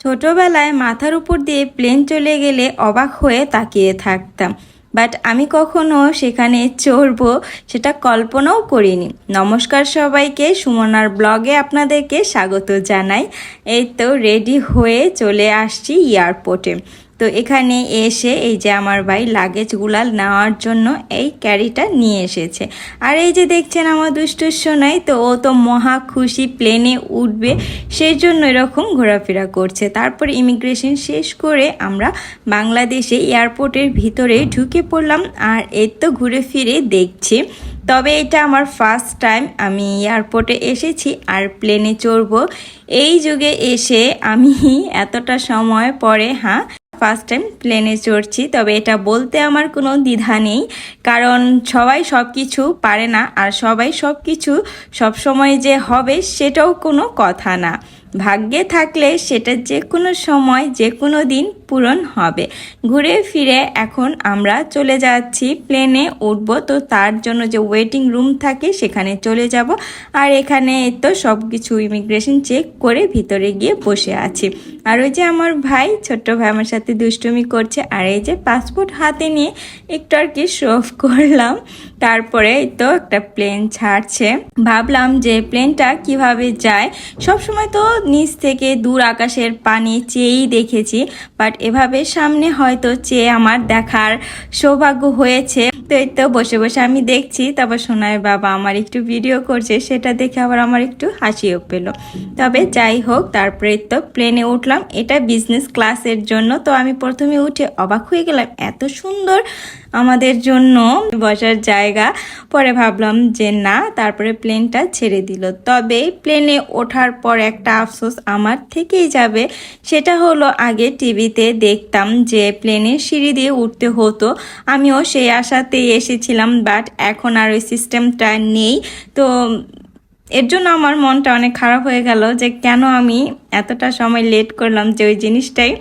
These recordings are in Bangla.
ছোটবেলায় মাথার উপর দিয়ে প্লেন চলে গেলে অবাক হয়ে তাকিয়ে থাকতাম, বাট আমি কখনো সেখানে চড়বো সেটা কল্পনাও করিনি। নমস্কার সবাইকে, সুমনার ব্লগে আপনাদেরকে স্বাগত জানাই। এই তো রেডি হয়ে চলে আসছি এয়ারপোর্টে। তো এখানে এসে এই যে আমার ভাই লাগেজগুলা নেওয়ার জন্য এই ক্যারিটা নিয়ে এসেছে। আর এই যে দেখছেন আমার দুষ্টু সোনাই, তো ও তো মহা খুশি প্লেনে উঠবে, সেই জন্য এরকম ঘোরাফেরা করছে। তারপর ইমিগ্রেশন শেষ করে আমরা বাংলাদেশে এয়ারপোর্টের ভিতরে ঢুকে পড়লাম। আর এই তো ঘুরে ফিরে দেখছি, তবে এটা আমার ফার্স্ট টাইম আমি এয়ারপোর্টে এসেছি আর প্লেনে চড়বো। এই যুগে এসে আমি এতটা সময় পরে ফার্স্ট টাইম প্লেনে চড়ছি। তবে এটা বলতে আমার কোনো দ্বিধা নেই, কারণ সবাই সব কিছু পারে না, আর সবাই সব কিছু সবসময় যে হবে সেটাও কোনো কথা না। ভাগ্যে থাকলে সেটা যে কোনো সময় যে কোনো দিন পূরণ হবে। ঘুরে ফিরে এখন আমরা চলে যাচ্ছি, প্লেনে উঠবো। তো তার জন্য যে ওয়েটিং রুম থাকে সেখানে চলে যাব। আর এখানে তো সব কিছু ইমিগ্রেশন চেক করে ভিতরে গিয়ে বসে আছি। আর ওই যে আমার ভাই, ছোট্ট ভাই আমার সাথে দুষ্টুমি করছে। আর এই যে পাসপোর্ট হাতে নিয়ে একটু আর কি শো অফ করলাম। তারপরে তো একটা প্লেন ছাড়ছে, ভাবলাম যে প্লেনটা কিভাবে যায়। সবসময় তো নিচ থেকে দূর আকাশের পানি চেয়েই দেখেছি, বাট এভাবে সামনে হয়তো চেয়ে আমার দেখার সৌভাগ্য হয়েছে। তো এই তো বসে বসে আমি দেখছি, তারপর সোনার বাবা আমার একটু ভিডিও করছে, সেটা দেখে আবার আমার একটু হাসিও পেলো। তবে যাই হোক, তারপরে তো প্লেনে উঠলাম। এটা বিজনেস ক্লাসের জন্য। তো আমি প্রথমে উঠে অবাক হয়ে গেলাম, এত সুন্দর আমাদের জন্য বসার জায়গা। পরে ভাবলাম যে না, তারপরে প্লেনটা ছেড়ে দিল। তবে প্লেনে ওঠার পর একটা আফসোস আমার থেকেই যাবে, সেটা হলো আগে টিভিতে দেখতাম যে প্লেনের সিঁড়ি দিয়ে উঠতে হতো, আমিও সেই আশাতেই এসেছিলাম, বাট এখন আর ওই সিস্টেমটা নেই। তো এর জন্য আমার মনটা অনেক খারাপ হয়ে গেল যে কেন আমি এতটা সময় লেট করলাম, যে ওই জিনিসটাই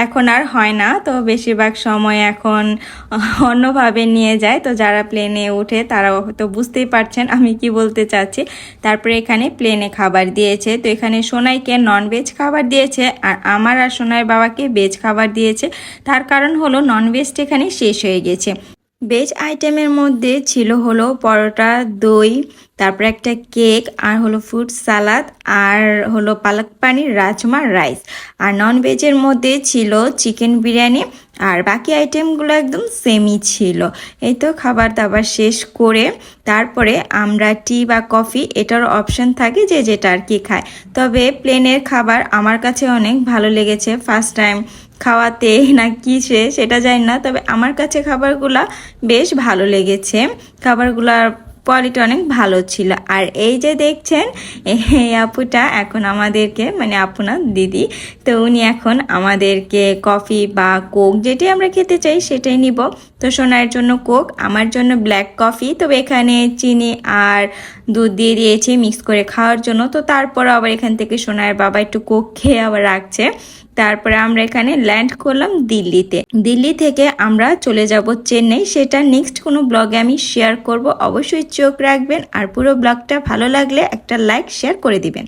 এখন আর হয় না। তো বেশিরভাগ সময় এখন অন্যভাবে নিয়ে যায়। তো যারা প্লেনে ওঠে তারা হয়তো বুঝতেই পারছেন আমি কি বলতে চাচ্ছি। তারপরে এখানে প্লেনে খাবার দিয়েছে। তো এখানে সোনাইকে ননভেজ খাবার দিয়েছে, আর আমার আর সোনাইয়ের বাবাকে ভেজ খাবার দিয়েছে। তার কারণ হলো ননভেজটা এখানে শেষ হয়ে গেছে। ভেজ আইটেমের মধ্যে ছিল হলো পরোটা, দই, তারপরে একটা কেক, আর হলো ফ্রুট সালাদ, আর হলো পালক পানির, রাজমা, রাইস। আর নন ভেজের মধ্যে ছিল চিকেন বিরিয়ানি, আর বাকি আইটেমগুলো একদম সেমই ছিল। এই তো খাবার দাবার শেষ করে তারপরে আমরা টি বা কফি এটার অপশন থাকে যে যেটা আর কি খায়। তবে প্লেনের খাবার আমার কাছে অনেক ভালো লেগেছে। ফার্স্ট টাইম খাওয়াতে না কিসে সেটা জানি না, তবে আমার কাছে খাবারগুলা বেশ ভালো লেগেছে। খাবারগুলার কোয়ালিটি অনেক ভালো ছিল। আর এই যে দেখছেন এই আপুটা এখন আমাদেরকে, মানে আপু না দিদি, তো উনি এখন আমাদেরকে কফি বা কোক যেটি আমরা খেতে চাই সেটাই নিব। তো সোনার জন্য কোক, আমার জন্য ব্ল্যাক কফি। তবে এখানে চিনি আর দুধ দিয়ে দিয়েছে মিক্স করে খাওয়ার জন্য। তো তারপর আবার এখান থেকে সোনার বাবা একটু কোক খেয়ে আবার রাখছে। তারপরে আমরা এখানে ল্যান্ড করলাম দিল্লিতে। দিল্লি থেকে আমরা চলে যাব চেন্নাই, সেটা নেক্সট কোনো ব্লগে আমি শেয়ার করব। অবশ্যই চোখ রাখবেন, আর পুরো ব্লগটা ভালো লাগলে একটা লাইক শেয়ার করে দিবেন।